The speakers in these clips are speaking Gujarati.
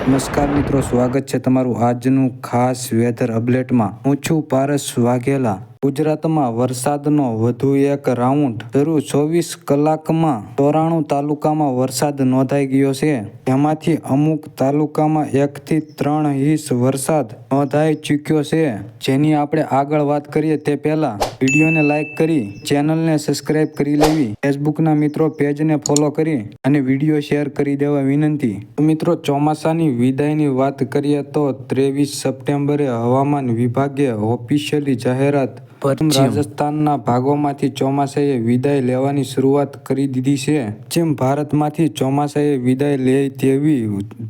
નમસ્કાર મિત્રો, સ્વાગત છે તમારું આજનું ખાસ વેધર અપડેટમાં. હું છું પારસ વાઘેલા. ગુજરાતમાં વરસાદનો વધુ એક રાઉન્ડ શરૂ. 24 કલાકમાં 94 તાલુકામાં વરસાદ નોંધાઈ ગયો છે. જેમાંથી અમુક તાલુકામાં 1 થી 3 ઇંચ વરસાદ નોંધાઈ ચૂક્યો છે. જેની આપણે આગળ વાત કરીએ તે પહેલા વિડીયોને લાઈક કરી ચેનલને સબસ્ક્રાઈબ કરી લેવી. ફેસબુકના મિત્રો પેજને ફોલો કરી અને વિડીયો શેર કરી દેવા વિનંતી. મિત્રો, ચોમાસાની વિદાયની વાત કરીએ તો 23 સપ્ટેમ્બરે હવામાન વિભાગે ઓફિશિયલી જાહેરાત પશ્ચિમ રાજસ્થાનના ભાગોમાંથી ચોમાસાએ વિદાય લેવાની શરૂઆત કરી દીધી છે. પશ્ચિમ ભારતમાંથી ચોમાસાએ વિદાય લે તેવી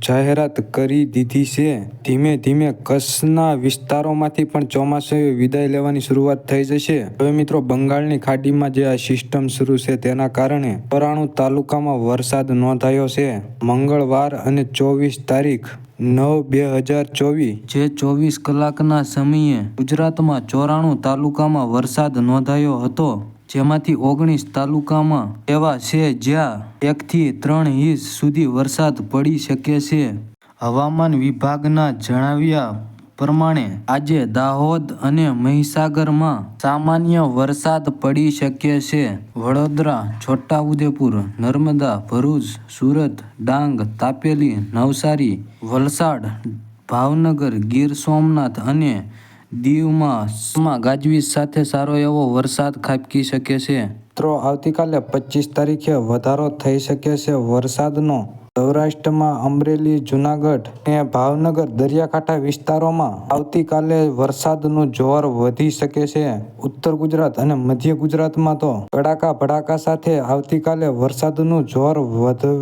જાહેરાત કરી દીધી છે. ધીમે ધીમે કચ્છના વિસ્તારોમાંથી પણ ચોમાસાએ વિદાય લેવાની શરૂઆત થઈ જશે. હવે મિત્રો, બંગાળની ખાડીમાં જે આ સિસ્ટમ શરૂ છે તેના કારણે 94 તાલુકામાં વરસાદ નોંધાયો છે. મંગળવાર અને 24 તારીખ 9/2024 જે 24 કલાકના સમયે ગુજરાતમાં 94 તાલુકામાં વરસાદ નોંધાયો હતો. જેમાંથી 19 તાલુકામાં એવા છે જ્યાં 1 થી 3 ઇંચ સુધી વરસાદ પડી શકે છે. હવામાન વિભાગના જણાવ્યા પ્રમાણે આજે દાહોદ અને મહીસાગરમાં સામાન્ય વરસાદ પડી શકે છે. વડોદરા, છોટાઉદેપુર, નર્મદા, ભરૂચ, સુરત, ડાંગ, તાપી, નવસારી, વલસાડ, ભાવનગર, ગીર સોમનાથ અને દીવમાં ગાજવીજ સાથે સારો એવો વરસાદ ખાબકી શકે છે. મિત્રો, આવતીકાલે 25 તારીખે વધારો થઈ શકે છે વરસાદનો. સૌરાષ્ટ્રમાં અમરેલી, જૂનાગઢ અને ભાવનગર દરિયાકાંઠા વિસ્તારોમાં આવતીકાલે વરસાદનું જોર વધી શકે છે. ઉત્તર ગુજરાત અને મધ્ય ગુજરાતમાં તો કડાકા ભડાકા સાથે આવતીકાલે વરસાદનું જોર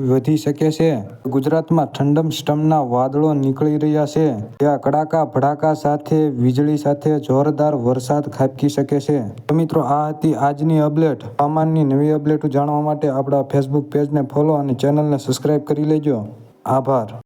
વધી શકે છે. ગુજરાતમાં ઠંડમ સિસ્ટમના વાદળો નીકળી રહ્યા છે. ત્યાં કડાકા ભડાકા સાથે વીજળી સાથે જોરદાર વરસાદ ખાબકી શકે છે. તો મિત્રો, આ હતી આજની અપડેટ. હવામાનની નવી અપડેટો જાણવા માટે આપણા ફેસબુક પેજને ફોલો અને ચેનલને સબસ્ક્રાઈબ કરી લેજો. આભાર.